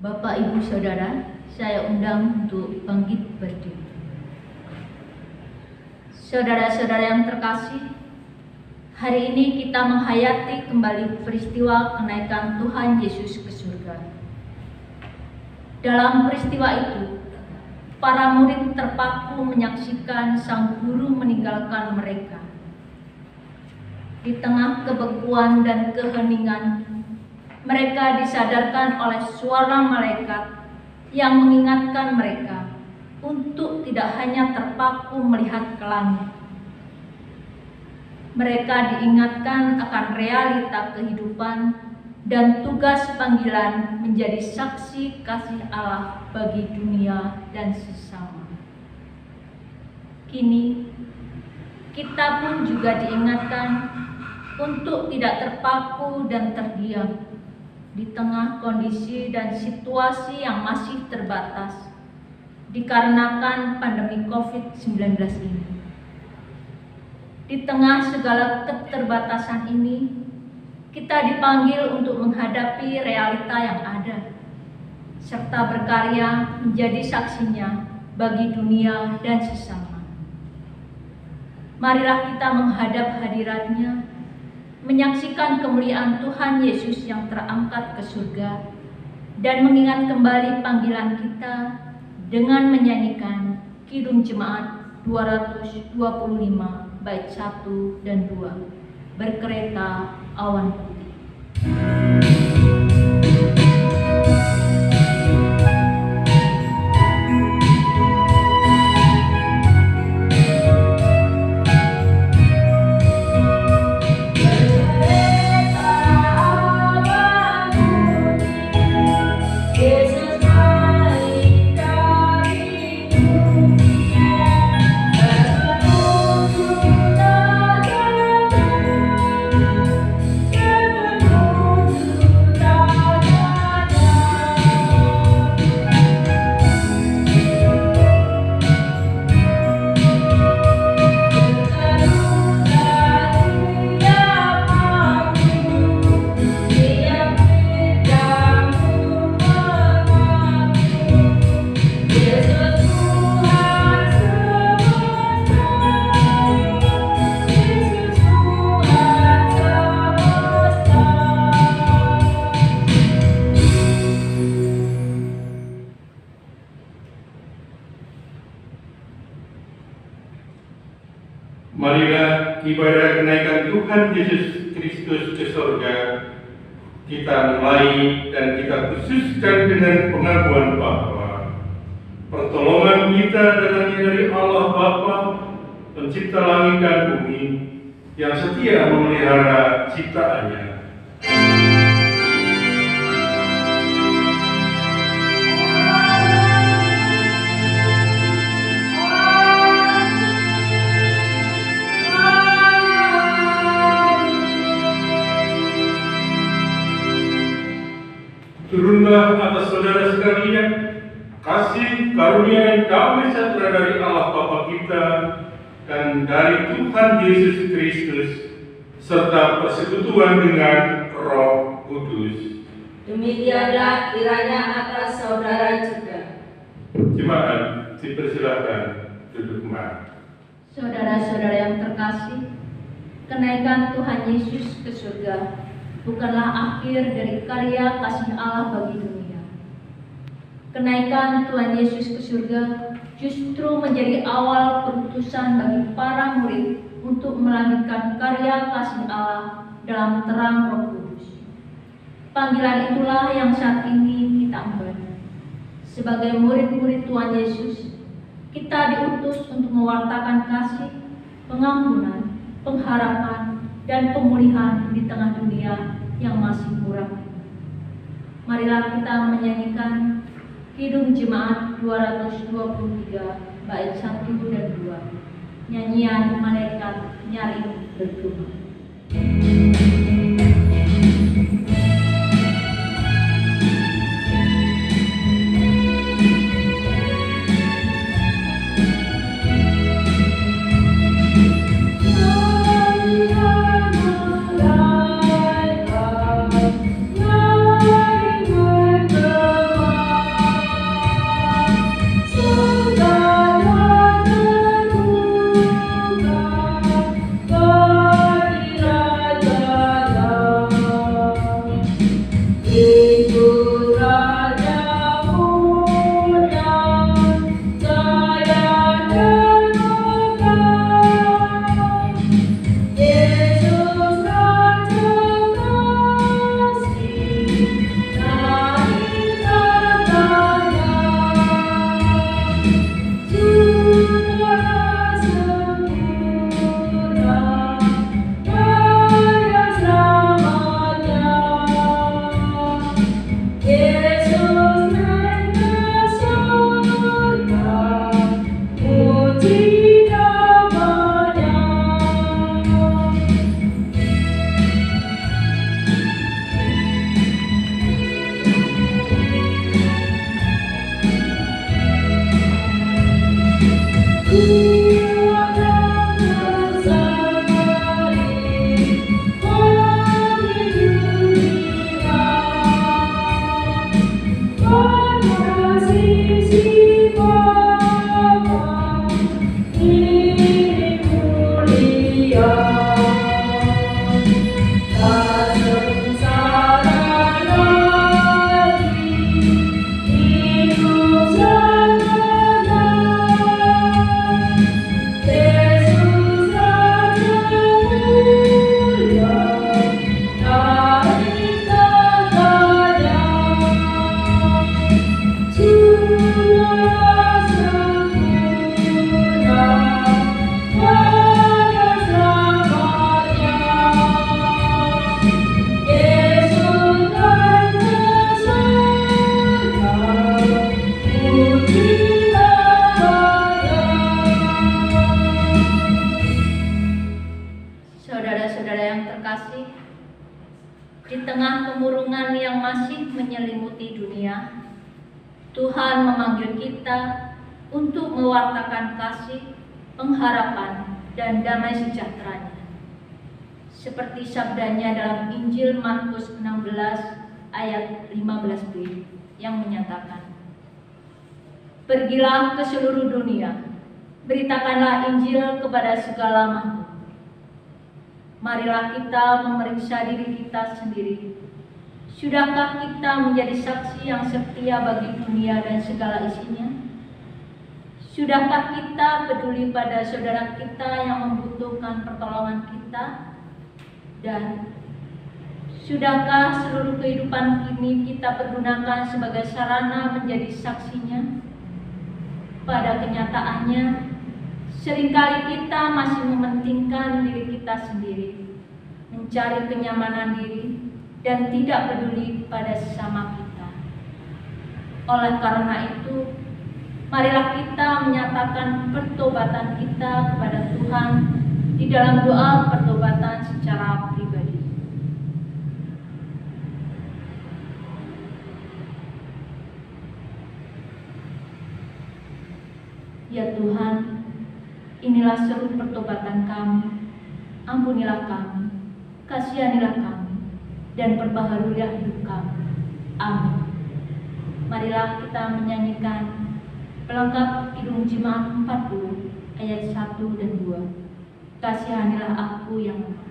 Bapak, Ibu, Saudara, saya undang untuk bangkit berdiri. Saudara-saudara yang terkasih, hari ini kita menghayati kembali peristiwa kenaikan Tuhan Yesus ke surga. Dalam peristiwa itu, para murid terpaku menyaksikan Sang Guru meninggalkan mereka. Di tengah kebekuan dan keheningan, mereka disadarkan oleh suara malaikat yang mengingatkan mereka untuk tidak hanya terpaku melihat ke langit. Mereka diingatkan akan realita kehidupan dan tugas panggilan menjadi saksi kasih Allah bagi dunia dan sesama. Kini, kita pun juga diingatkan untuk tidak terpaku dan terdiam di tengah kondisi dan situasi yang masih terbatas dikarenakan pandemi COVID-19 ini. Di tengah segala keterbatasan ini, kita dipanggil untuk menghadapi realita yang ada, serta berkarya menjadi saksinya bagi dunia dan sesama. Marilah kita menghadap hadirat-Nya, menyaksikan kemuliaan Tuhan Yesus yang terangkat ke surga, dan mengingat kembali panggilan kita dengan menyanyikan Kidung Jemaat 225 bait 1 dan 2, Berkereta Awan Putih. Marilah ibadah kenaikan Tuhan Yesus Kristus ke surga kita mulai dan kita khususkan dengan pengakuan bahwa pertolongan kita datangnya dari Allah Bapa, Pencipta langit dan bumi, yang setia memelihara ciptaannya. Turunlah atas saudara sekalian kasih, karunia, dan damai sejahtera dari Allah Bapa kita dan dari Tuhan Yesus Kristus serta persekutuan dengan Roh Kudus. Demikianlah kiranya atas saudara juga. Jemaat dipersilakan duduk kembali. Saudara-saudara yang terkasih, kenaikan Tuhan Yesus ke surga bukanlah akhir dari karya kasih Allah bagi dunia. Kenaikan Tuhan Yesus ke surga justru menjadi awal perutusan bagi para murid untuk melanjutkan karya kasih Allah dalam terang Roh Kudus. Panggilan itulah yang saat ini kita emban. Sebagai murid-murid Tuhan Yesus, kita diutus untuk mewartakan kasih, pengampunan, pengharapan, dan pemulihan di tengah dunia yang masih muram. Marilah kita menyanyikan Kidung Jemaat 223 bait 1 dan 2, nyanyian malaikat nyaring bergema. Malaikat nyaring bergema. Saudara yang terkasih, di tengah kemurungan yang masih menyelimuti dunia, Tuhan memanggil kita untuk mewartakan kasih, pengharapan, dan damai sejahtera-Nya. Seperti sabdanya dalam Injil Markus 16 ayat 15b yang menyatakan, "Pergilah ke seluruh dunia, beritakanlah Injil kepada segala makhluk." Marilah kita memeriksa diri kita sendiri. Sudahkah kita menjadi saksi yang setia bagi dunia dan segala isinya? Sudahkah kita peduli pada saudara kita yang membutuhkan pertolongan kita? Dan sudahkah seluruh kehidupan ini kita pergunakan sebagai sarana menjadi saksinya? Pada kenyataannya, seringkali kita masih mementingkan diri kita sendiri, mencari kenyamanan diri, dan tidak peduli pada sesama kita. Oleh karena itu, marilah kita menyatakan pertobatan kita kepada Tuhan di dalam doa pertobatan secara pribadi. Ya Tuhan, inilah seru pertobatan kami. Ampunilah kami, kasihanilah kami, dan perbaharuilah hidup kami. Amin. Marilah kita menyanyikan pelengkap Kidung Jemaat 40 ayat 1 dan 2. Kasihanilah aku yang lemah.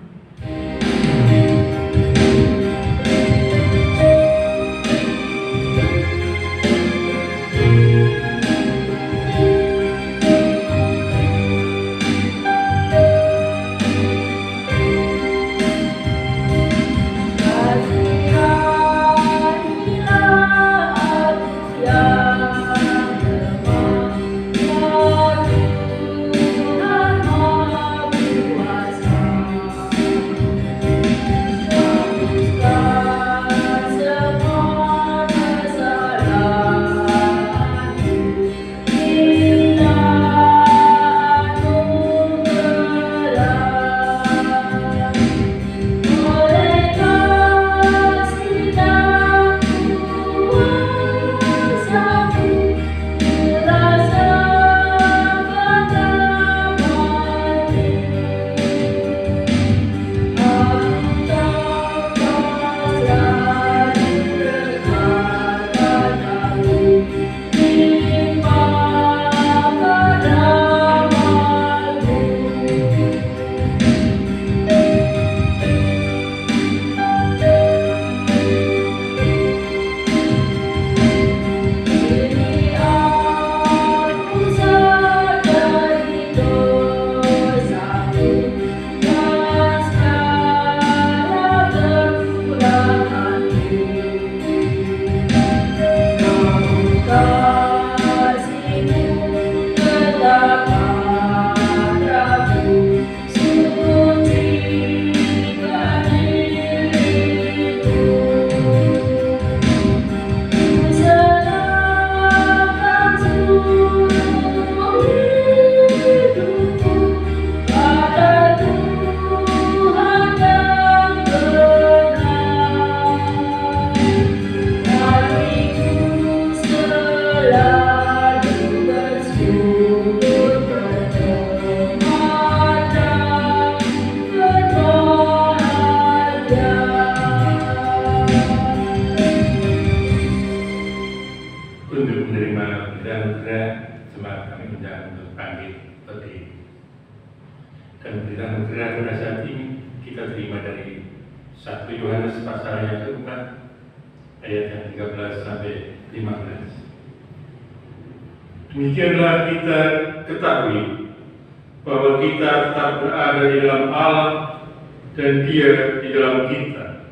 Dan berita-berita pada saat ini kita terima dari 1 Yohanes pasal yang keempat ayat yang 13 sampai 15. Demikianlah kita ketahui bahwa kita tetap berada di dalam Allah dan Dia di dalam kita.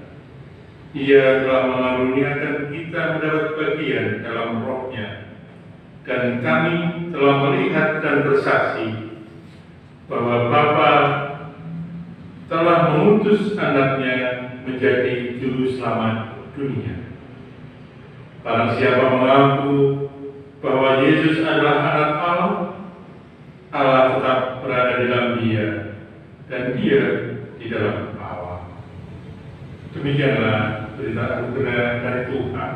Ia telah mengaruniakan kita mendapat bagian dalam Roh-Nya, dan kami telah melihat dan bersaksi bahwa Bapa telah mengutus anaknya menjadi juru selamat dunia. Barang siapa mengaku bahwa Yesus adalah anak Allah, Allah tetap berada di dalam Dia dan Dia di dalam Allah. Demikianlah berita anugerah dari Tuhan.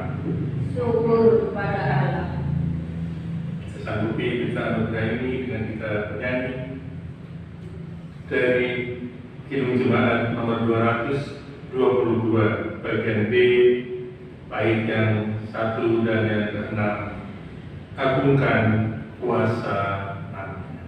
Syukur kepada Allah. Sanggupi berita anugerah ini dengan kita bernyanyi dari Kidung Jemaat nomor 222 bagian B, bait yang 1 dan yang ke-6. Agungkan kuasa namanya.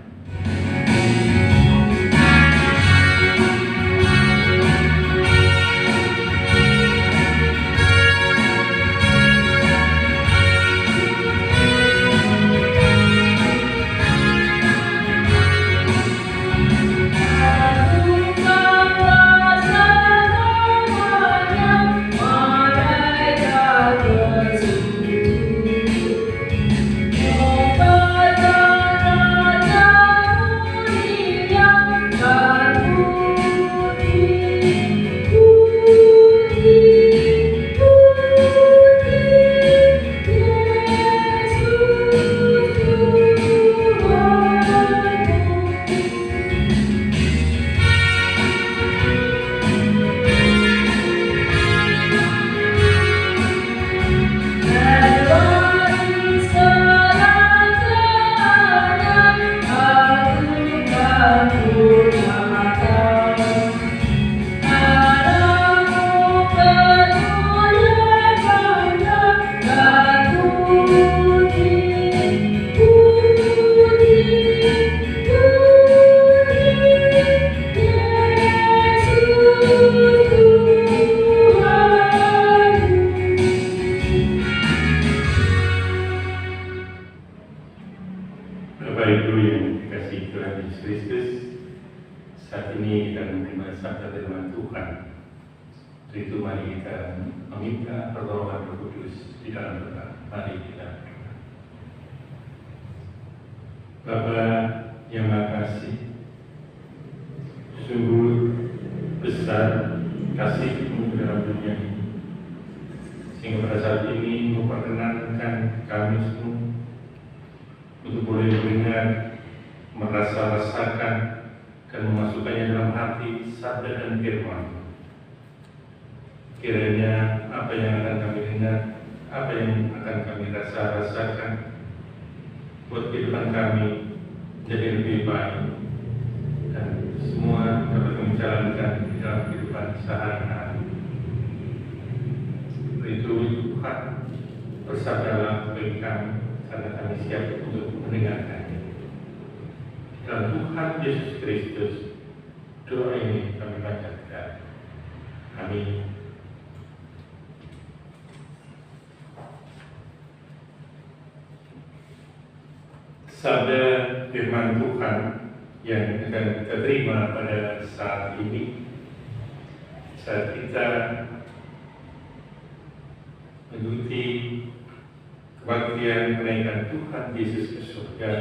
Bapak Ibu yang dikasihi Tuhan Yesus Kristus, saat ini kita menerima sabda firman Tuhan. Untuk itu mari kita meminta pertolongan Roh Kudus di dalam doa. Mari kita berdoa. Bapa yang Maha Kasih, sungguh besar kasih-Mu dalam dunia ini, sehingga pada saat ini memperkenankan kami semua untuk boleh mendengar, merasa-rasakan, dan memasukkannya dalam hati sabda dan firman. Kiranya apa yang akan kami dengar, apa yang akan kami rasakan, buat kehidupan kami menjadi lebih baik, dan semua dapat kami jalankan di dalam kehidupan sehari-hari. Itu Tuhan, bersabdalah bagi kami, karena kami siap untuk mendengarkannya. Dalam Tuhan Yesus Kristus, doa ini kami panjatkan. Amin. Sabda firman Tuhan yang akan kita terima pada saat ini, saat kita mengikuti kebaktian kenaikan Tuhan Yesus ke surga,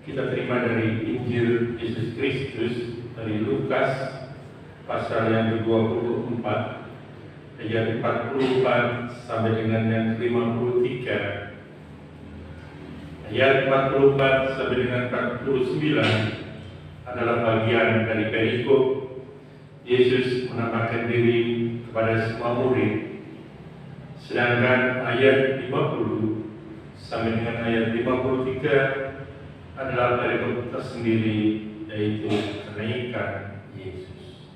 kita terima dari Injil Yesus Kristus dari Lukas pasal yang ke-24 ayat 44 sampai dengan yang ke-53, ayat 44 sampai dengan 49 adalah bagian dari perikop Yesus menampakkan diri kepada semua murid. Sedangkan ayat 50 sampai dengan ayat 53 adalah perikop tersendiri, yaitu kenaikan Yesus.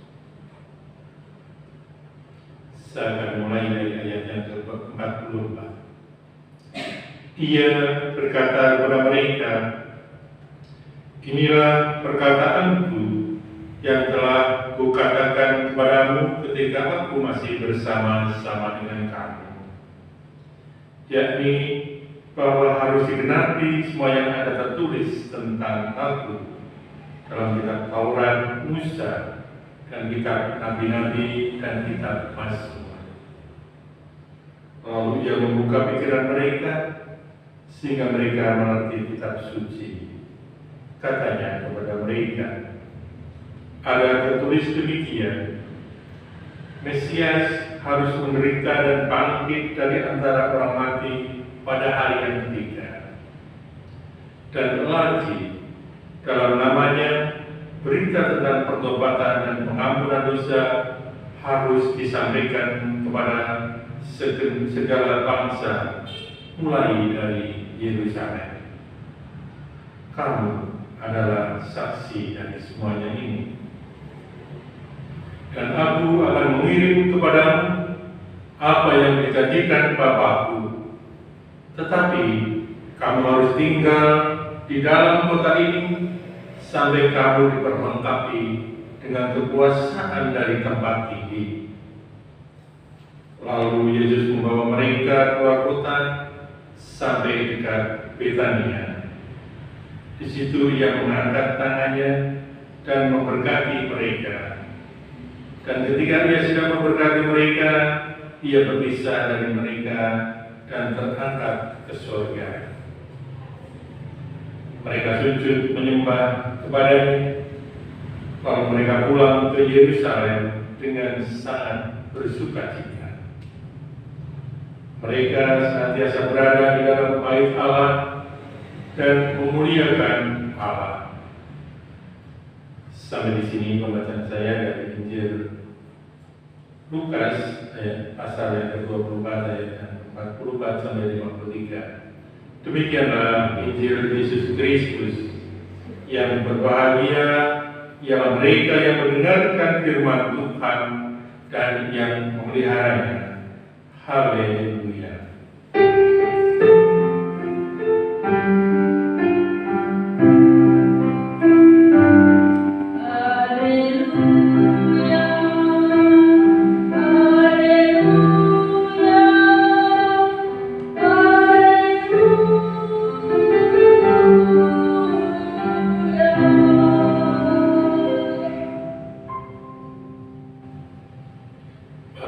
Saya akan mulai dari ayat yang ke-44. Ia berkata kepada mereka, "Inilah perkataanku yang telah kukatakan kepadamu ketika aku masih bersama-sama dengan kamu, yakni bahwa harus digenapi semua yang ada tertulis tentang aku dalam kitab Taurat, Musa, dan kitab Nabi-Nabi dan kitab Mazmur." Lalu ia membuka pikiran mereka sehingga mereka mengerti kitab suci. Katanya kepada mereka, "Ada tertulis demikian, Mesias harus menderita dan bangkit dari antara orang mati pada hari yang ketiga. Dan lagi dalam namanya beri berita tentang pertobatan dan pengampunan dosa harus disampaikan kepada segala bangsa, mulai dari Yerusalem. Kamu adalah saksi dari semuanya ini. Dan aku akan mengirim kepadamu apa yang dijanjikan Bapakku. Tetapi kamu harus tinggal di dalam kota ini sampai kamu diperlengkapi dengan kekuasaan dari tempat tinggi. Lalu Yesus membawa mereka keluar kota sampai dekat Betania. Di situ Ia mengangkat tangannya dan memberkati mereka. Dan ketika Ia sedang memberkati mereka, Ia berpisah dari mereka dan terangkat ke surga. Mereka sujud menyembah kepadanya, lalu mereka pulang ke Yerusalem dengan sangat bersukacita. Mereka senantiasa berada di dalam bait Allah dan memuliakan Allah. Sampai di sini pembacaan saya dari Injil Lukas pasal yang ke-24 ayat 44 sampai 53. Demikianlah Injil Yesus Kristus. Yang berbahagia ialah mereka yang mendengarkan firman Tuhan dan yang memeliharanya. Haleluya.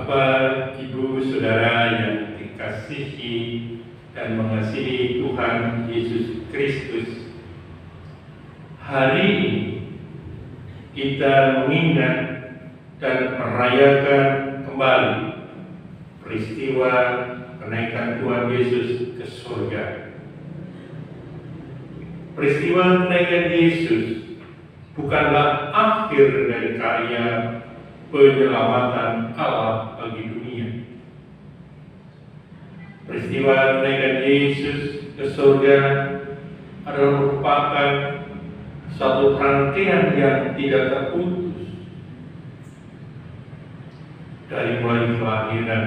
Bapak, Ibu, Saudara yang dikasihi dan mengasihi Tuhan Yesus Kristus, hari ini kita mengingat dan merayakan kembali peristiwa kenaikan Tuhan Yesus ke surga. Peristiwa kenaikan Yesus bukanlah akhir dari karya penyelamatan Allah bagi dunia. Peristiwa kenaikan Yesus ke surga adalah merupakan satu rangkaian yang tidak terputus dari mulai kelahiran,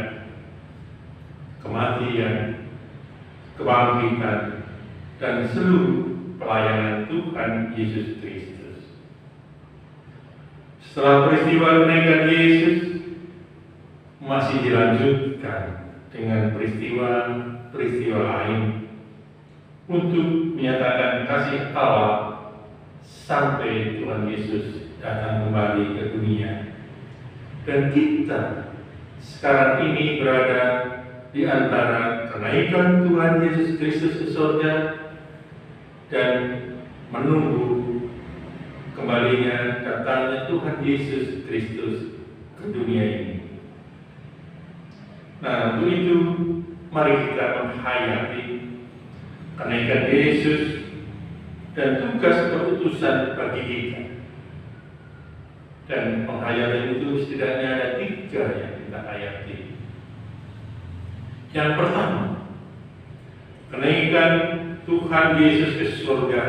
kematian, kebangkitan, dan seluruh pelayanan Tuhan Yesus Kristus. Setelah peristiwa kenaikan Yesus masih dilanjutkan dengan peristiwa lain untuk menyatakan kasih Allah sampai Tuhan Yesus datang kembali ke dunia. Dan kita sekarang ini berada di antara kenaikan Tuhan Yesus Kristus ke surga dan menunggu kembalinya datangnya Tuhan Yesus Kristus ke dunia ini. Nah, untuk itu mari kita menghayati kenaikan Yesus dan tugas perutusan bagi kita. Dan penghayatan itu setidaknya ada 3 yang kita hayati. Yang pertama, kenaikan Tuhan Yesus ke surga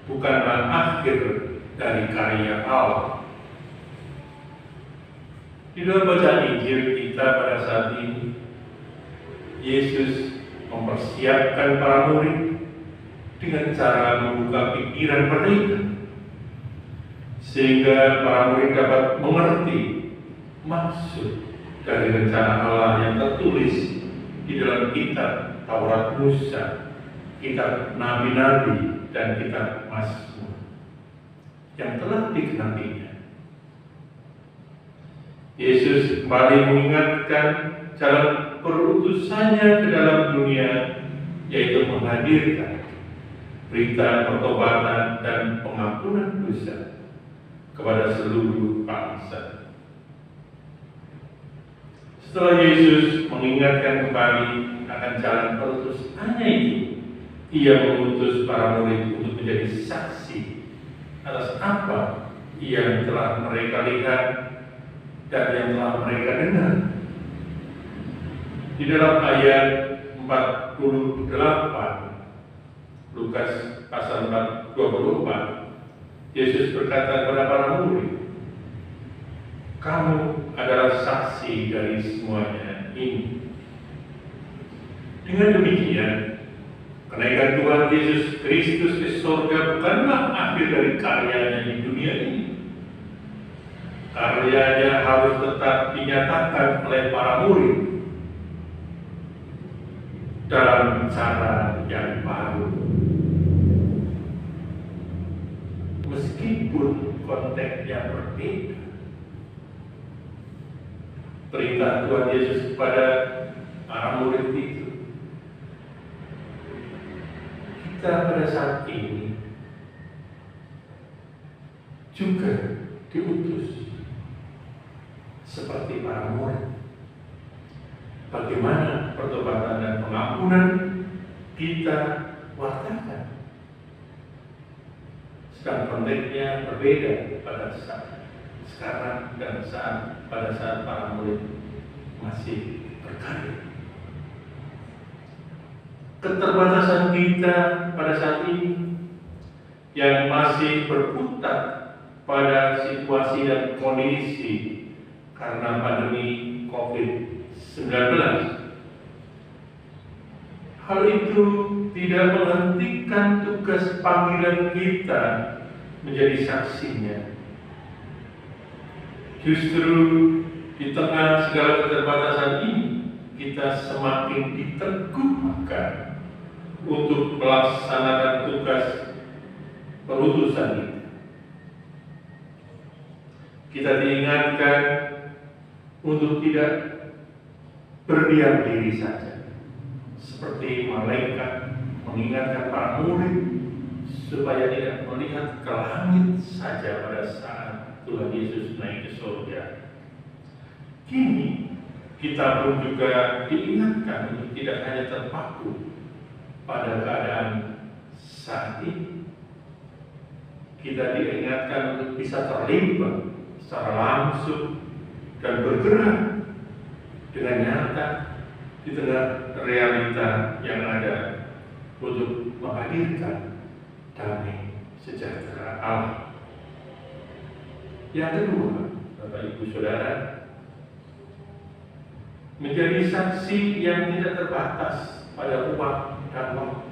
bukanlah akhir dari karya Allah. Di dalam bacaan Injil kita pada saat ini, Yesus mempersiapkan para murid dengan cara membuka pikiran mereka, sehingga para murid dapat mengerti maksud dari rencana Allah yang tertulis di dalam kitab Taurat Musa, kitab Nabi-Nabi, dan kitab Mazmur yang telah dikenapinya. Yesus kembali mengingatkan jalan perutusannya ke dalam dunia, yaitu menghadirkan berita pertobatan dan pengampunan dosa kepada seluruh bangsa. Setelah Yesus mengingatkan kembali akan jalan perutusannya itu, Ia mengutus para murid untuk menjadi saksi atas apa yang telah mereka lihat dan yang telah mereka dengar. Di dalam ayat 48 Lukas pasal 24, Yesus berkata kepada para murid, "Kamu adalah saksi dari semuanya ini." Dengan demikian, kenaikan Tuhan Yesus Kristus ke surga bukanlah akhir dari karyanya di dunia ini. Karyanya harus tetap dinyatakan oleh para murid dalam cara yang baru. Meskipun konteksnya berbeda, perintah Tuhan Yesus kepada para murid itu, kita pada saat ini juga diutus seperti para murid. Bagaimana pertobatan dan pengampunan kita wartakan. Sedang konteksnya berbeda pada saat sekarang dan pada saat para murid masih berkarya. Keterbatasan kita pada saat ini yang masih berputar pada situasi dan kondisi karena pandemi COVID-19. Hal itu tidak menghentikan tugas panggilan kita menjadi saksinya. Justru di tengah segala keterbatasan ini, kita semakin diteguhkan untuk melaksanakan tugas perutusan kita. Kita diingatkan untuk tidak berdiam diri saja, seperti malaikat mengingatkan para murid supaya tidak melihat ke langit saja pada saat Tuhan Yesus naik ke surga. Kini kita pun juga diingatkan untuk tidak hanya terpaku pada keadaan saat ini. Kita diingatkan untuk bisa terlibat secara langsung dan bergerak dengan nyata di tengah realita yang ada untuk menghadirkan damai sejahtera Allah. Yang kedua, Bapak Ibu Saudara, menjadi saksi yang tidak terbatas pada uang dan waktu.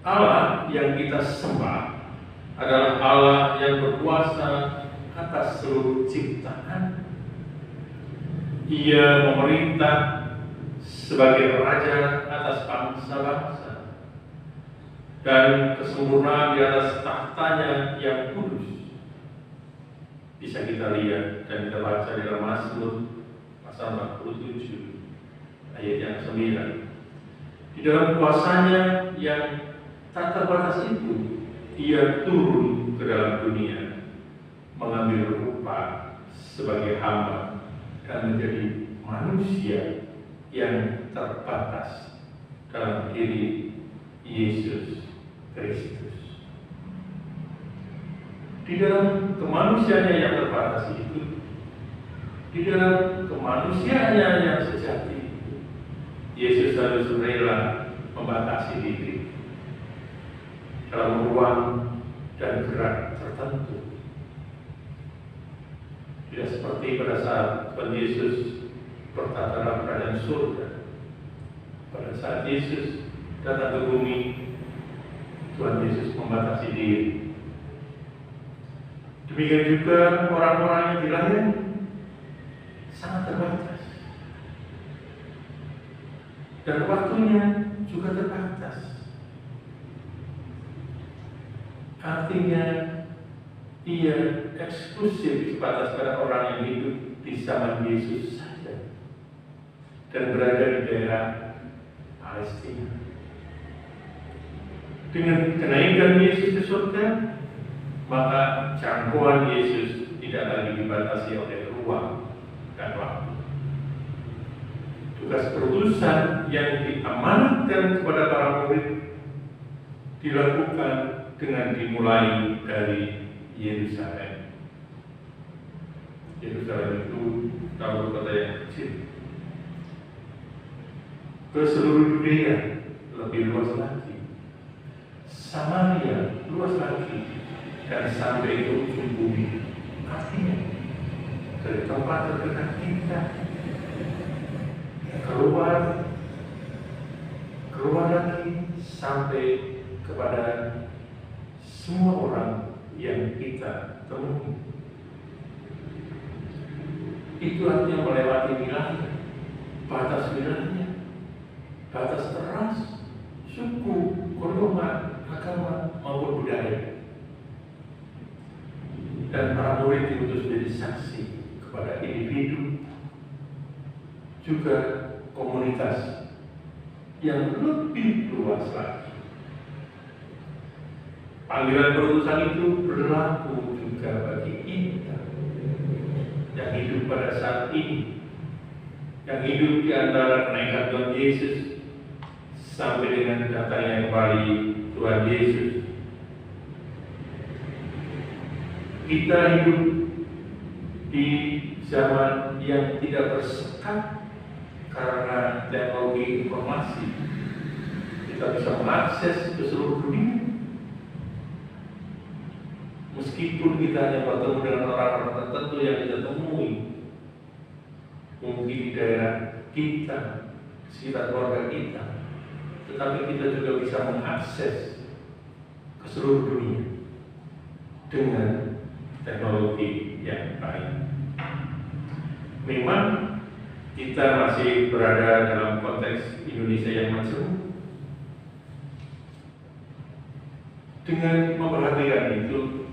Allah yang kita sembah adalah Allah yang berkuasa atas seluruh ciptaan. Ia memerintah sebagai raja atas bangsa-bangsa, dan kesempurnaan di atas tahtanya yang kudus bisa kita lihat dan kita baca di dalam Mazmur pasal 47 ayat yang 9. Di dalam kuasanya yang tak terbatas itu, ia turun ke dalam dunia, mengambil rupa sebagai hamba dan menjadi manusia yang terbatas dalam diri Yesus Kristus. Di dalam kemanusiaannya yang terbatas itu, di dalam kemanusiaannya yang sejati itu, Yesus harus rela membatasi diri dalam ruang dan gerak tertentu. Tidak seperti pada saat Tuhan Yesus bertata dalam kerajaan surga. Pada saat Yesus datang ke bumi, Tuhan Yesus membatasi diri. Demikian juga orang-orang yang dilayani sangat terbatas, dan waktunya juga terbatas. Artinya ia eksklusif sebatas pada orang yang hidup di zaman Yesus saja dan berada di daerah Palestina. Dengan kenaikan Yesus ke surga, maka jangkauan Yesus tidak lagi dibatasi oleh ruang dan waktu. Tugas perutusan yang diamanatkan kepada para murid dilakukan dengan dimulai dari Yerusalem. Yerusalem itu kalau kota yang kecil. Ke seluruh dunia lebih luas lagi. Samaria luas lagi dan sampai ke ujung bumi. Artinya dari tempat terdekat kita keluar lagi sampai kepada semua orang yang kita temui. Itu artinya melewati wilayah, batas wilayah, batas ras, suku, golongan, agama maupun budaya. Dan para murid diutus menjadi saksi kepada individu, juga komunitas yang lebih luas lagi. Panggilan perutusan itu berlaku juga bagi kita yang hidup pada saat ini, yang hidup di antara kenaikan Tuhan Yesus sampai dengan datangnya kembali Tuhan Yesus. Kita hidup di zaman yang tidak bersekat karena teknologi informasi. Kita bisa mengakses ke seluruh dunia. Meskipun kita hanya bertemu dengan orang-orang tertentu yang kita temui, mungkin di daerah kita, sekitar keluarga kita, tetapi kita juga bisa mengakses ke seluruh dunia dengan teknologi yang baik. Memang kita masih berada dalam konteks Indonesia yang maju. Dengan memperhatikan itu,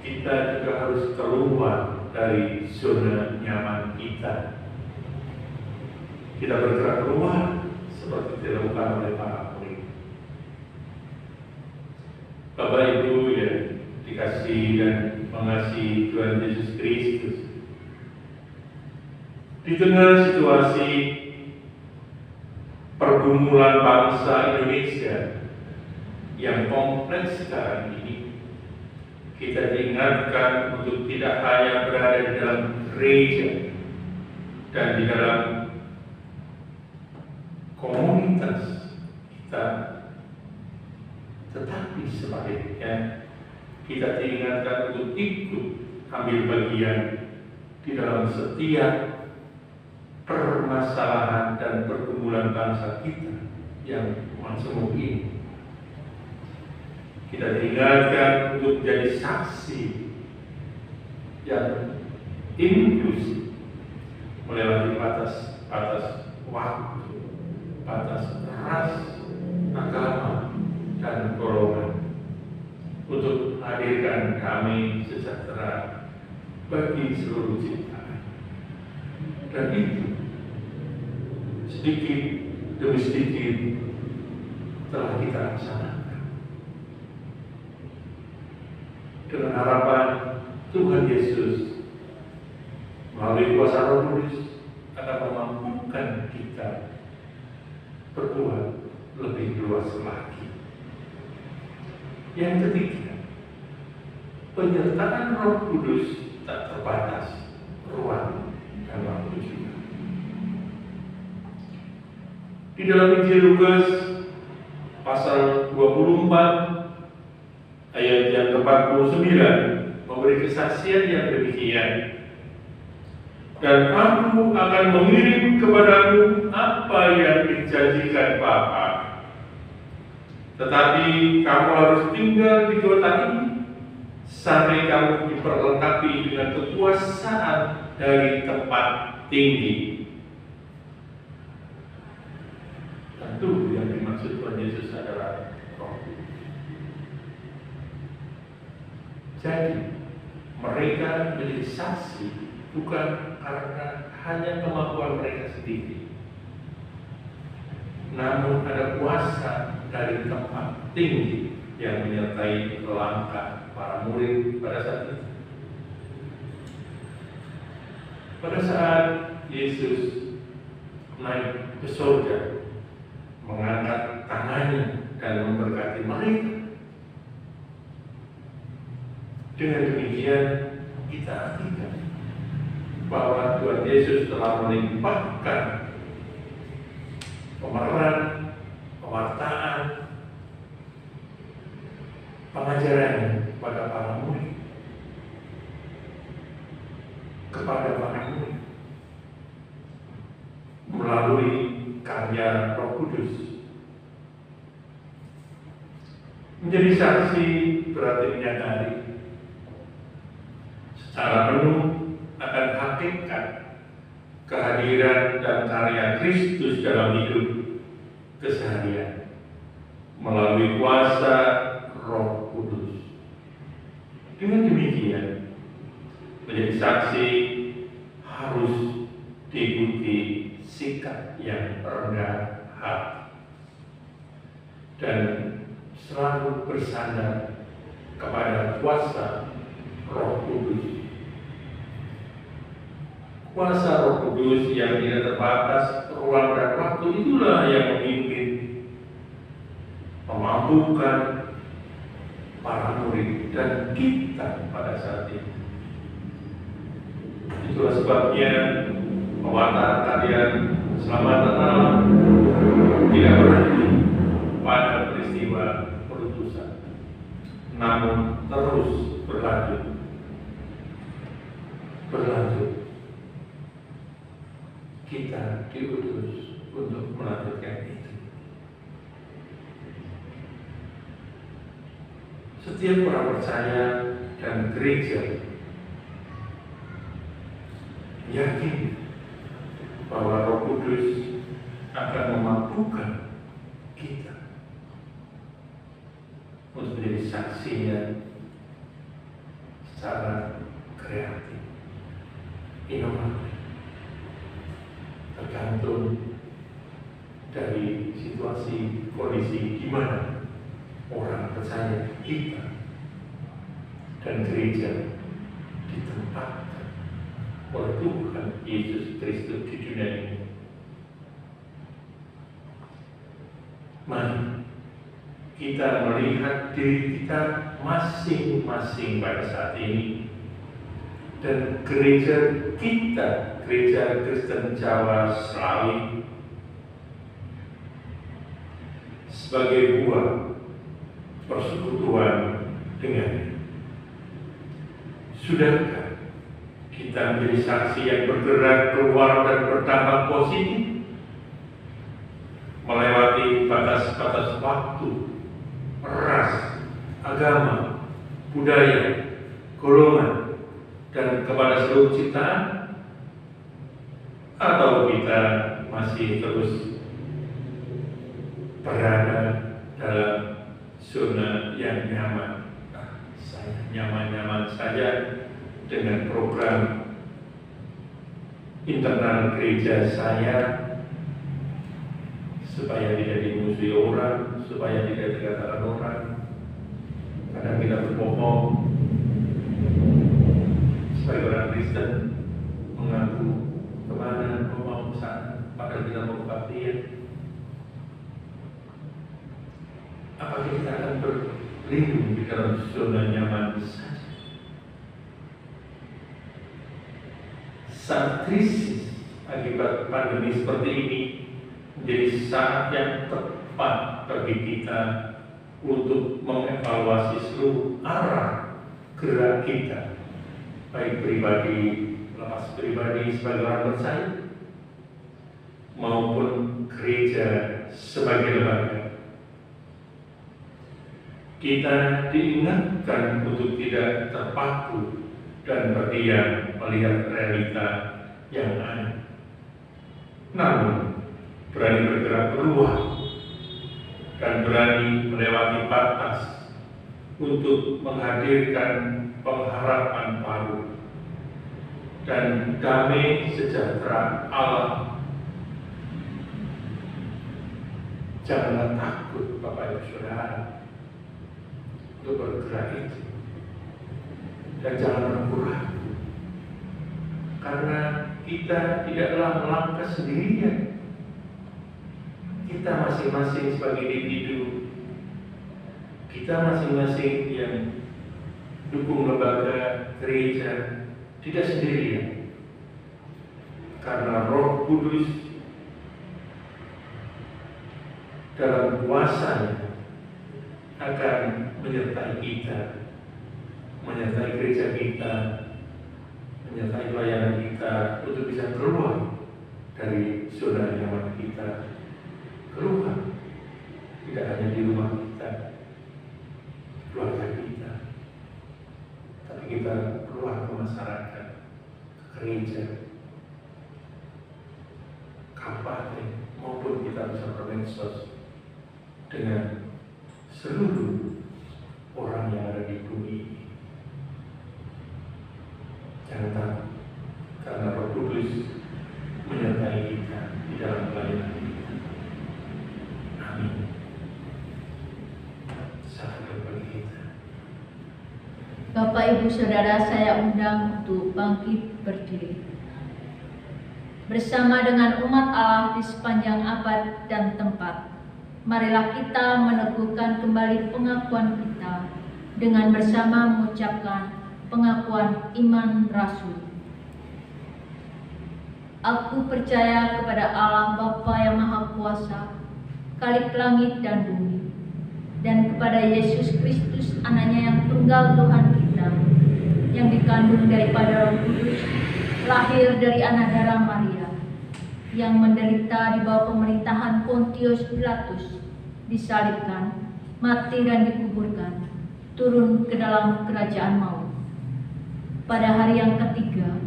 kita juga harus keluar dari zona nyaman kita. Kita bergerak keluar seperti dilakukan oleh para murid. Bapak Ibu yang dikasih dan mengasihi Tuhan Yesus Kristus, di tengah situasi pergumulan bangsa Indonesia yang kompleks sekarang ini, kita diingatkan untuk tidak hanya berada di dalam gereja dan di dalam komunitas kita, tetapi sebaliknya kita diingatkan untuk ikut ambil bagian di dalam setiap permasalahan dan pergumulan bangsa kita yang majemuk ini. Kita diingatkan untuk menjadi saksi yang inklusif melewati batas waktu, batas ras, agama, dan golongan untuk menghadirkan damai sejahtera bagi seluruh ciptaan. Dan itu sedikit demi sedikit telah kita laksanakan. Dengan harapan Tuhan Yesus melalui kuasa Roh Kudus akan memampukan kita berbuat lebih luas lagi. Yang ketiga, penyertaan Roh Kudus tak terbatas ruang dan waktu juga. Di dalam Injil Lukas pasal 24 ayat yang ke-49 memberi kesaksian yang demikian. Dan aku akan mengirim kepadamu apa yang dijanjikan Bapa. Tetapi kamu harus tinggal di kota ini sampai kamu diperlengkapi dengan kekuasaan dari tempat tinggi. Tentu yang dimaksud Tuhan Yesus adalah Roh Kudus. Jadi mereka menjadi saksi bukan karena hanya kemampuan mereka sendiri, namun ada kuasa dari tempat tinggi yang menyertai langkah para murid pada saat itu. Pada saat Yesus naik ke surga, mengangkat tangannya dan memberkati mereka. Dengan demikian kita artikan bahwa Tuhan Yesus telah melimpahkan pemeran, pewartaan, pengajarannya kepada para murid, melalui karya Roh Kudus. Menjadi saksi berarti menyadari secara penuh akan hakikat kehadiran dan karya Kristus dalam hidup keseharian melalui kuasa Roh Kudus. Dengan demikian, menjadi saksi harus diikuti sikap yang rendah hati dan selalu bersandar kepada kuasa Roh Kudus. Kuasa Roh Kudus yang tidak terbatas ruang dan waktu itulah yang memimpin, memampukan para murid dan kita pada saat ini. Itulah sebabnya pewartaan kalian keselamatan alam tidak berhenti pada peristiwa perutusan, namun terus berlanjut. Kita diutus untuk melanjutkan itu. Setiap orang percaya dan gereja yakin bahwa Roh Kudus akan memampukan kita untuk menjadi saksinya secara kreatif, inovatif, tergantung dari situasi kondisi di mana orang percaya kita dan gereja ditempatkan oleh Tuhan Yesus Kristus di dunia ini. Mari kita melihat diri kita masing-masing pada saat ini dan gereja kita, Gereja Kristen Jawa Selawi, sebagai buah persekutuan dengan. Sudahkah kita menjadi saksi yang bergerak keluar dan berdampak positif, melewati batas-batas waktu, ras, agama, budaya, golongan, dan kepada seluruh ciptaan? Atau kita masih terus berada dalam zona yang nyaman? Saya nyaman-nyaman saja dengan program internal gereja saya, supaya tidak dimusuhi orang, supaya tidak dikatakan orang. Kadang kita berbohong sebagai orang Kristen, mengaku kemana, mau ke sana, padahal kita mau kebaktian. Apakah kita akan berlindung di dalam zona nyaman saja? Saat krisis akibat pandemi seperti ini menjadi saat yang tepat bagi kita untuk mengevaluasi seluruh arah gerak kita, baik pribadi, lepas pribadi sebagai orang percaya, maupun gereja sebagai lembaga. Kita diingatkan untuk tidak terpaku dan berdiam melihat realita yang ada, namun berani bergerak keluar dan berani melewati batas untuk menghadirkan pengharapan baru dan damai sejahtera Allah. Janganlah takut, Bapak Ibu Saudara, untuk bergerak itu, dan jangan ragu-ragu, karena kita tidaklah melangkah sendirian. Kita masing-masing sebagai individu kita masing-masing yang dukung lembaga gereja tidak sendirian, karena Roh Kudus dalam kuasa-Nya akan menyertai kita, menyertai gereja kita, menyertai pelayanan kita untuk bisa keluar dari zona nyaman kita, keluar tidak hanya di rumah kita, keluarga kita, tapi kita keluar ke masyarakat, ke gereja, kabupaten, maupun kita bisa bermedsos dengan seluruh orang yang ada di bumi ini. Jangan takut, karena Roh Kudus menyertai kita di dalam pelayanan kita. Amin. Salam bagi kita. Bapak, Ibu, Saudara, saya undang untuk bangkit berdiri. Bersama dengan umat Allah di sepanjang abad dan tempat, marilah kita meneguhkan kembali pengakuan kita dengan bersama mengucapkan pengakuan iman rasul. Aku percaya kepada Allah Bapa yang Maha Kuasa, Khalik langit dan bumi, dan kepada Yesus Kristus, Anaknya yang tunggal Tuhan kita, yang dikandung daripada Roh Kudus, lahir dari anak darah Maria, yang menderita di bawah pemerintahan Pontius Pilatus, disalibkan, mati dan dikuburkan, turun ke dalam kerajaan maut. Pada hari yang ketiga,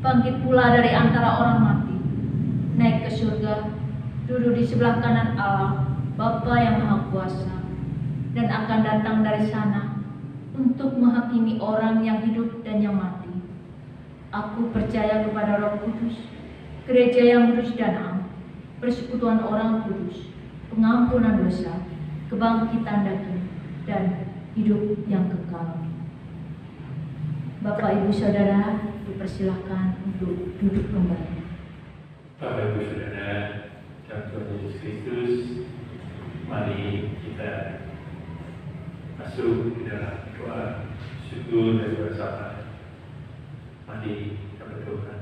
bangkit pula dari antara orang mati, naik ke surga, duduk di sebelah kanan Allah, Bapa yang Maha Kuasa, dan akan datang dari sana untuk menghakimi orang yang hidup dan yang mati. Aku percaya kepada Roh Kudus, gereja yang kudus dan am, persekutuan orang kudus, pengampunan dosa, kebangkitan daging, dan hidup yang kekal. Bapak, Ibu, Saudara, dipersilahkan untuk duduk kembali. Bapak, Ibu, Saudara, dalam Tuhan Yesus Kristus, mari kita masuk di dalam doa syukur dan bersama. Mari kita berdoa.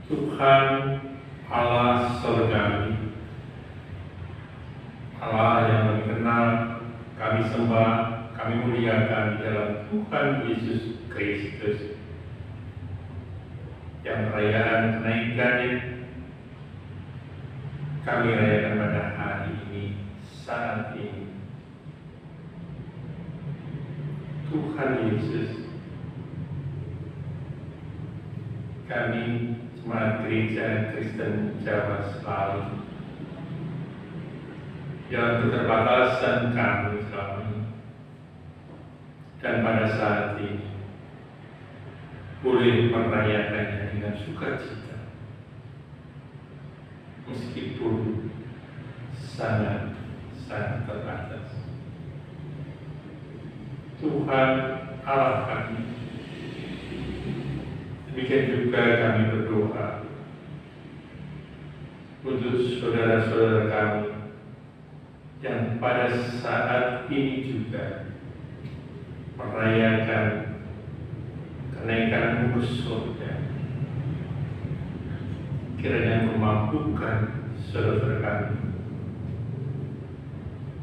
Tuhan Allah surgawi, Allah yang kami kenal, kami sembah, kami muliakan di dalam Tuhan Yesus Kristus, yang perayaan kenaikannya kami rayakan pada hari ini, saat ini. Tuhan Yesus, kami jemaat gereja Kristen Jawa selalu dalam keterbatasan kami selama ini, dan pada saat ini boleh merayakannya dengan sukacita, meskipun sangat terbatas. Tuhan Allah kami, demikian juga kami berdoa untuk saudara-saudara kami yang pada saat ini juga merayakan kenaikan muka surga. Kiranya memampukan saudara kami,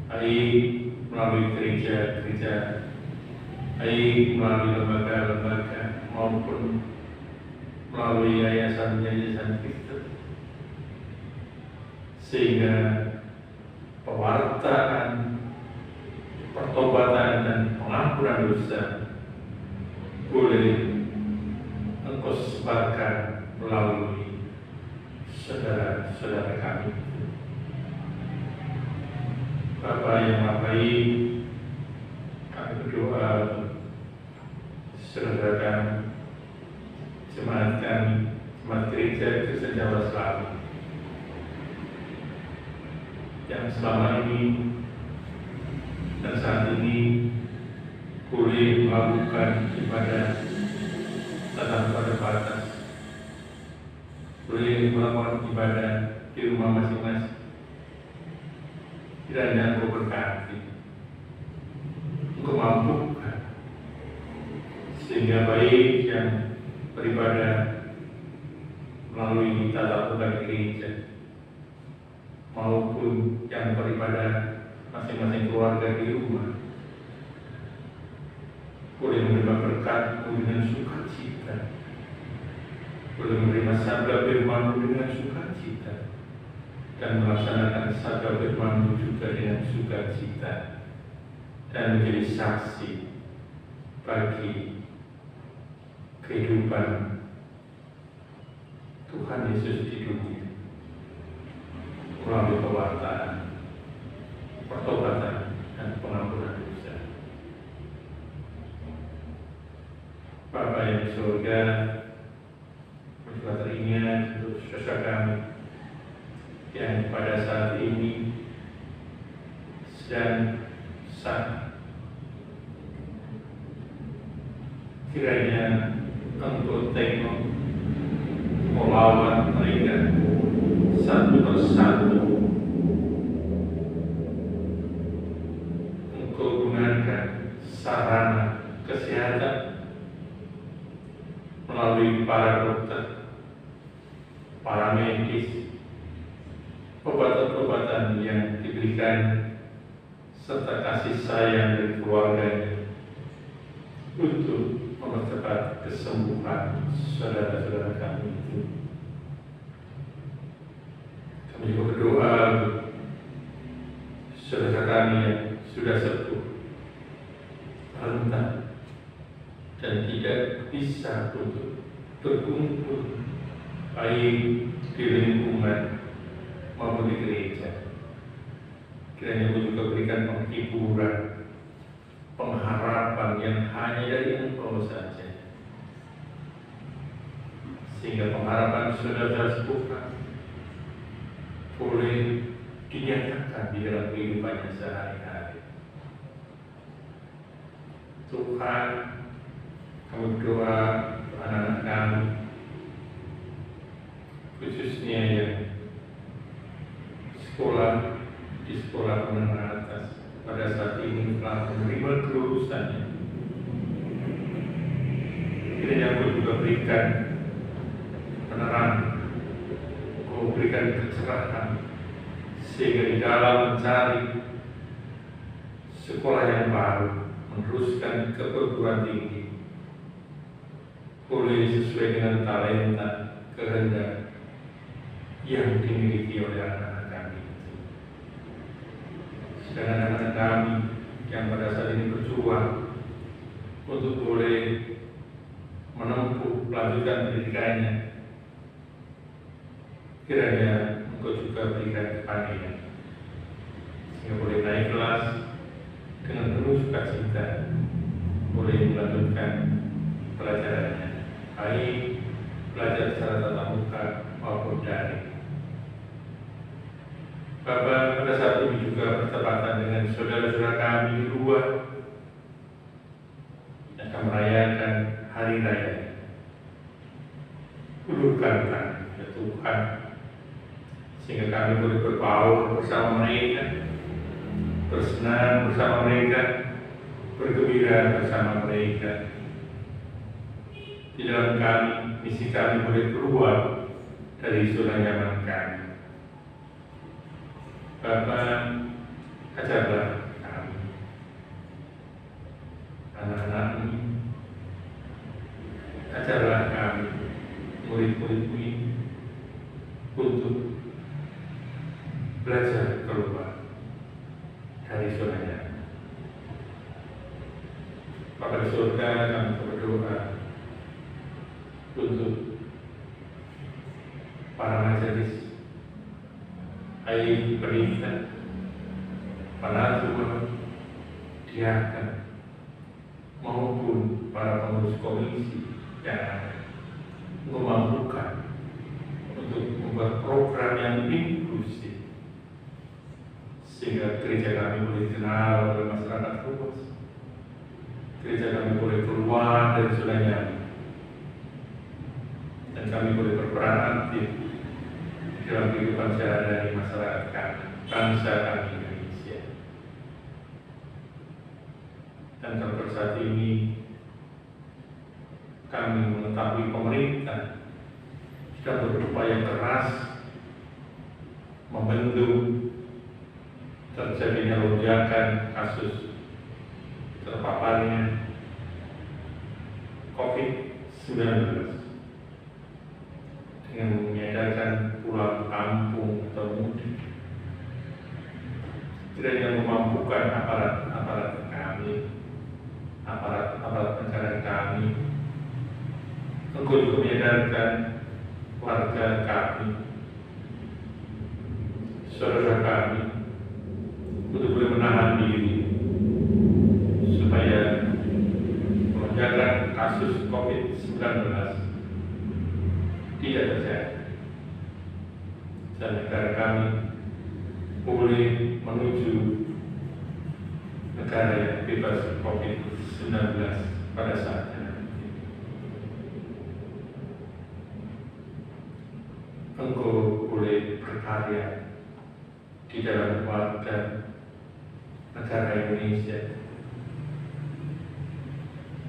baik melalui gereja-gereja, baik melalui lembaga-lembaga, maupun melalui yayasan-yayasan Kristen, sehingga pewartaan, pertobatan, dan pengampunan dosa boleh Engkau sebarkan melalui saudara-saudara kami. Bapa yang Maha Baik, kami berdoa saudara kami, jemaat kami, jemaat gereja Kristen Jawa selalu, yang selama ini dan saat ini boleh melakukan ibadah tanpa batas, boleh melakukan ibadah di rumah masing-masing, di kiranya Engkau berkati, Engkau mampukan, sehingga baik yang beribadah melalui tata ulang gereja maupun yang beribadah masing-masing keluarga di rumah boleh menerima berkat dengan sukacita, boleh menerima sabda firman dengan sukacita, dan melaksanakan sabda firman juga dengan sukacita, dan menjadi saksi bagi kehidupan Tuhan Yesus di dunia melalui pewartaan, pertobatan, dan pengampunan dosa. Bapa yang di surga, kami juga teringat untuk saudara kami yang pada saat ini sedang sakit. Kiranya Engkau tengok, melawat mereka satu persatu. Engkau gunakan sarana kesehatan melalui para dokter, para medis, obat-obatan yang diberikan, serta kasih sayang dari keluarganya untuk mempercepat kesembuhan saudara-saudara kami itu. Kami juga berdoa saudara kami yang sudah sepuh, rentan, dan tidak bisa untuk berkumpul baik di lingkungan maupun di gereja. Kiranya Engkau juga berikan penghiburan, pengharapan yang hanya dari Engkau saja, sehingga pengharapan saudara sepuh boleh dinyatakan di dalam kehidupannya sehari-hari. Tuhan, kami berdoa untuk anak-anak kami, khususnya yang sekolah di sekolah menengah atas pada saat ini telah menerima kelulusannya. Kiranya Engkau juga berikan penerangan, Engkau berikan kecerahan, sehingga di dalam mencari sekolah yang baru, meneruskan ke perguruan tinggi, boleh sesuai dengan talenta, kehendak yang dimiliki oleh anak-anak kami. Dan anak-anak kami yang pada saat ini berjuang untuk boleh menempuh melanjutkan pendidikannya, kiranya Engkau juga berikan kepandaian, sehingga boleh naik kelas dengan penuh sukacita, boleh melanjutkan pelajarannya, baik belajar secara tatap muka maupun daring. Bapak, pada saat ini juga bertepatan dengan saudara-saudara kami di luar yang akan merayakan hari raya. Ulurkan tangan ya Tuhan, sehingga kami boleh berbaur bersama mereka, bersenang bersama mereka, bergembira bersama mereka. Di dalam kami, misi kami boleh keluar dari zona nyaman kami. Bapak, ajarlah kami, anak-anak-Mu, ajarlah kami, murid-murid-Mu ini, untuk belajar keluar dari zona nyaman. Bapa di surga, kami berdoa untuk para majelis, baik pendidikan, penatua, diakan, maupun para pengurus komisi yang memampukan untuk membuat program yang inklusif, sehingga gereja kami boleh dikenal oleh masyarakat luas, gereja kami boleh keluar dari zona nyaman, dan kami boleh berperan aktif dalam kehidupan sehari-hari masyarakat kami, bangsa kami Indonesia. saat ini kami mengetahui pemerintah sudah berupaya keras membendung terjadinya lonjakan kasus terpaparnya COVID-19 dengan menyadarkan pulang kampung atau mudik, kiranya memampukan aparat kami, aparat negara kami, untuk menyadarkan warga kami, saudara kami, untuk boleh menahan diri supaya lonjakan kasus COVID-19 tidak terjadi dan negara kami boleh menuju negara yang bebas COVID-19 pada saatnya nanti. Engkau boleh berkarya di dalam warga negara Indonesia,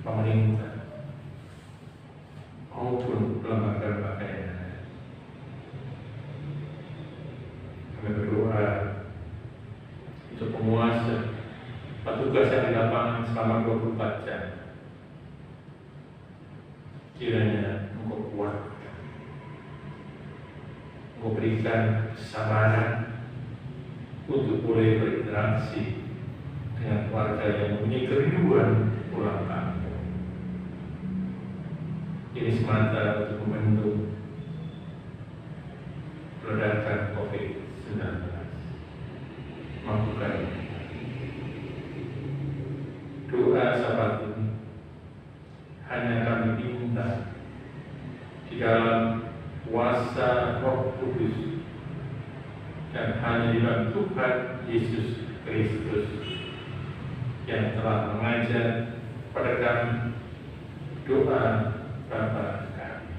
pemerintah maupun lembaga-lembaga yang ada. Kami berdoa untuk penguasa petugas yang di lapangan selama 24 jam. Kiranya Engkau kuatkan, Engkau berikan kesabaran untuk boleh berinteraksi dengan warga yang mempunyai kerinduan pulang kampung. Ini semata untuk membendung ledakan COVID-19. Mampukan doa sahabat ini hanya kami minta di dalam kuasa Roh Kudus dan hanya di dalam Tuhan Yesus Kristus yang telah mengajar pada kami doa Bapa kami.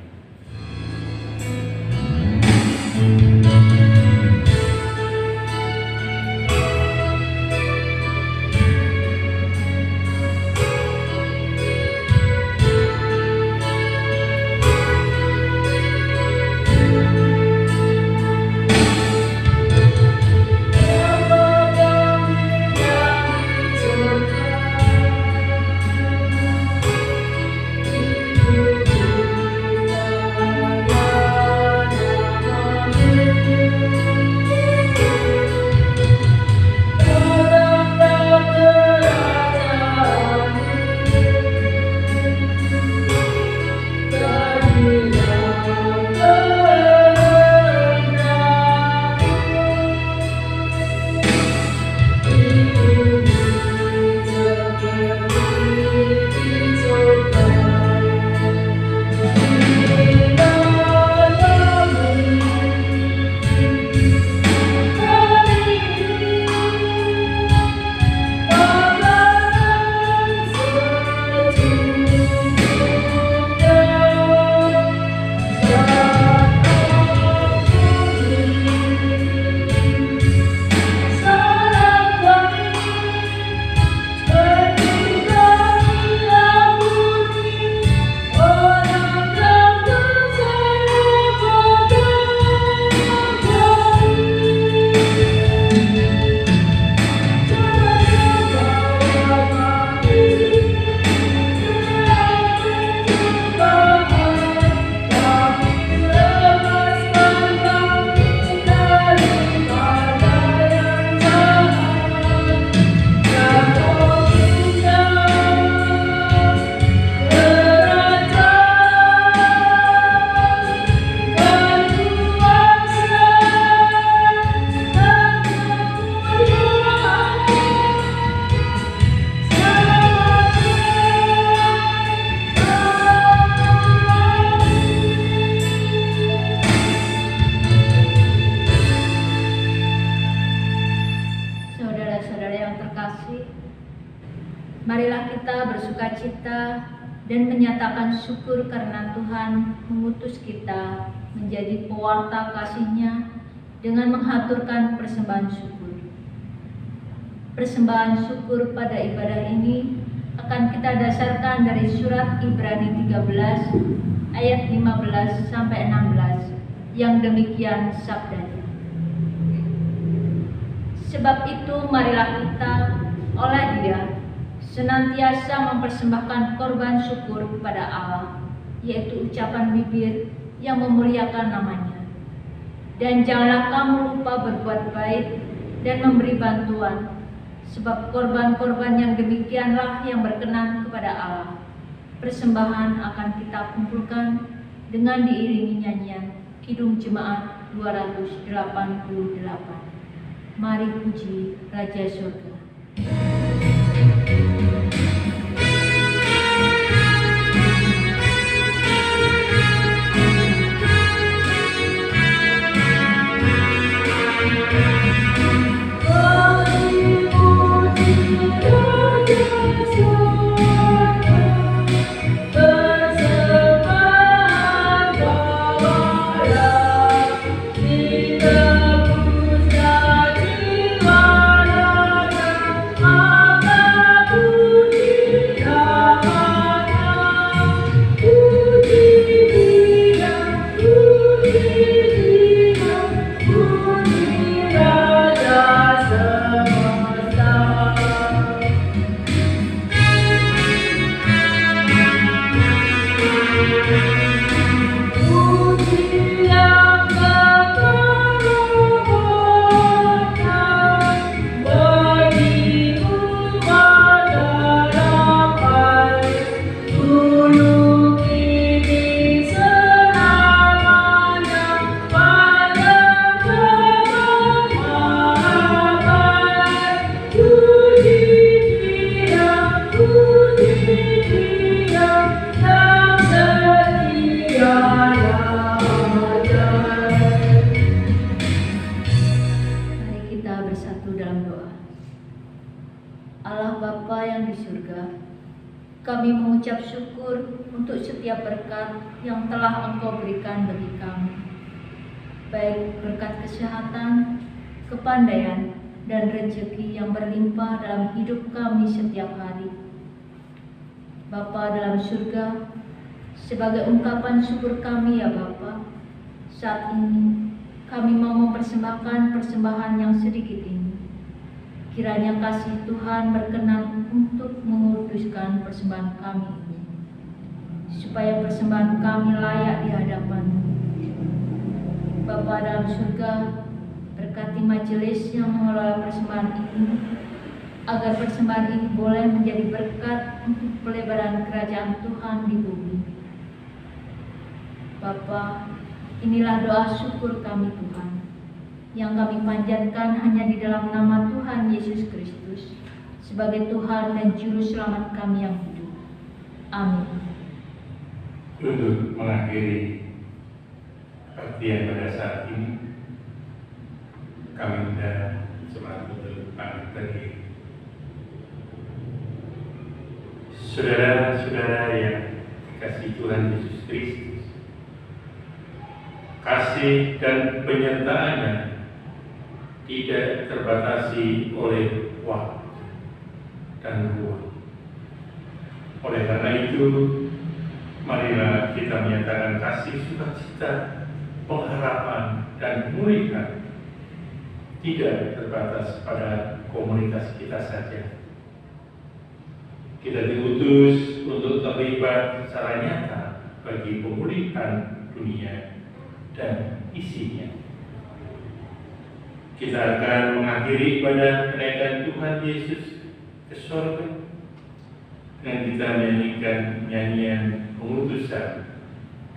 Marilah kita bersukacita dan menyatakan syukur karena Tuhan mengutus kita menjadi pewarta kasih-Nya dengan menghaturkan persembahan syukur. Persembahan syukur pada ibadah ini akan kita dasarkan dari surat Ibrani 13 ayat 15 sampai 16 yang demikian sabdanya. Sebab itu marilah kita oleh Dia senantiasa mempersembahkan korban syukur kepada Allah, yaitu ucapan bibir yang memuliakan namanya. Dan janganlah kamu lupa berbuat baik dan memberi bantuan, sebab korban-korban yang demikianlah yang berkenan kepada Allah. Persembahan akan kita kumpulkan dengan diiringi nyanyian Kidung Jemaat 288. Mari puji Raja Surga. Kami mengucap syukur untuk setiap berkat yang telah Engkau berikan bagi kami, baik berkat kesehatan, kepandaian, dan rezeki yang berlimpah dalam hidup kami setiap hari. Bapa dalam surga, sebagai ungkapan syukur kami ya Bapa, saat ini kami mau mempersembahkan persembahan yang sedikit ini. Kiranya kasih Tuhan berkenan untuk menguduskan persembahan kami ini, supaya persembahan kami layak di hadapan-Mu. Bapa dalam surga, berkati majelis yang mengelola persembahan ini, agar persembahan ini boleh menjadi berkat untuk pelebaran kerajaan Tuhan di bumi. Bapa, inilah doa syukur kami Tuhan, yang kami panjatkan hanya di dalam nama Tuhan Yesus Kristus sebagai Tuhan dan Juru Selamat kami yang hidup. Amin. Untuk mengakhiri kebaktian pada saat ini, kami undang jemaat untuk pamit berdiri. Saudara-saudara yang dikasihi Tuhan Yesus Kristus, kasih dan penyertaan-Nya tidak terbatasi oleh waktu dan ruang. Oleh karena itu, marilah kita menyatakan kasih, sukacita, pengharapan, dan pemulihan tidak terbatas pada komunitas kita saja. Kita diutus untuk terlibat secara nyata bagi pemulihan dunia dan isinya. Kita akan mengakhiri pada kenaikan Tuhan Yesus ke surga dengan kita menyanyikan nyanyian pengutusan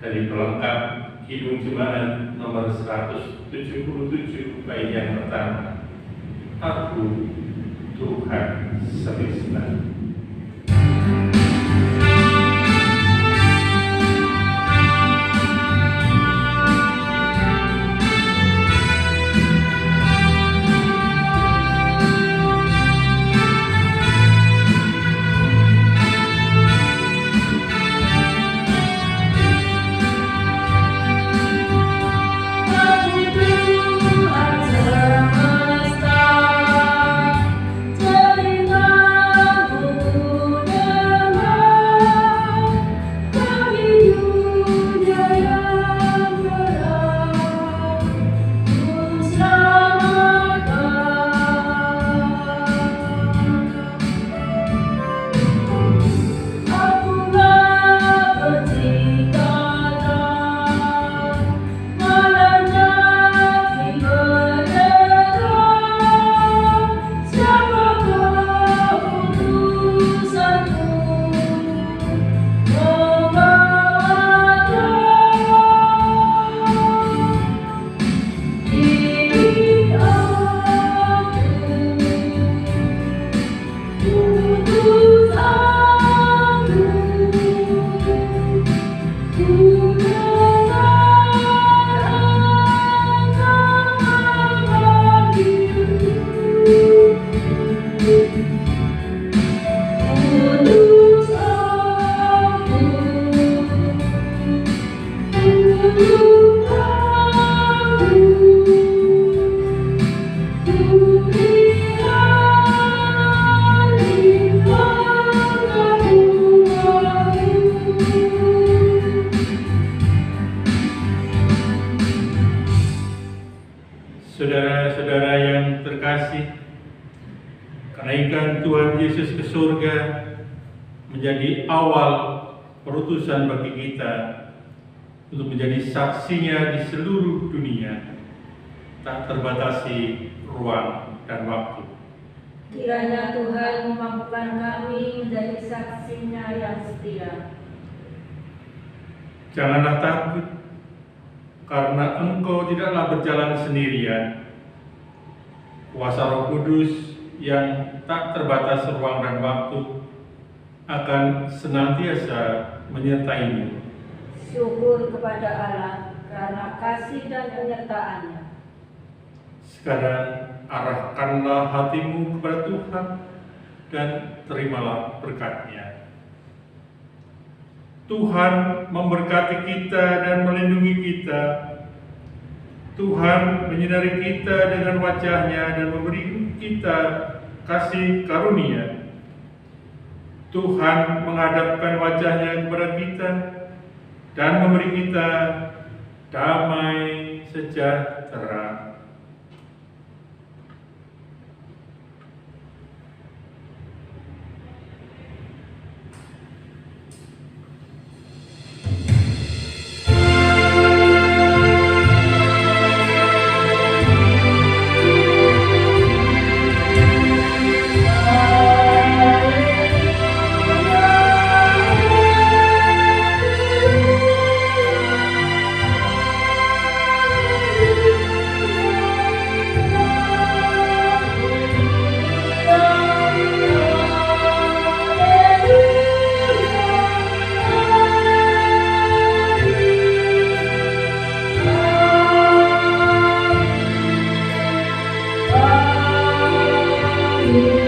dari pelengkap Kidung Jemaat nomor 177 bait yang pertama. Aku Tuhan semesta. Terima surga menjadi awal perutusan bagi kita untuk menjadi saksinya di seluruh dunia, tak terbatasi ruang dan waktu. Kiranya Tuhan memampukan kami menjadi saksinya yang setia. Janganlah takut, karena engkau tidaklah berjalan sendirian. Kuasa Roh Kudus yang tak terbatas ruang dan waktu akan senantiasa menyertaimu. Syukur kepada Allah karena kasih dan penyertaannya. Sekarang arahkanlah hatimu kepada Tuhan dan terimalah berkat-Nya. Tuhan memberkati kita dan melindungi kita. Tuhan menyinari kita dengan wajah-Nya dan memberi kita kasih karunia. Tuhan menghadapkan wajah-Nya kepada kita dan memberi kita damai sejahtera. Amin.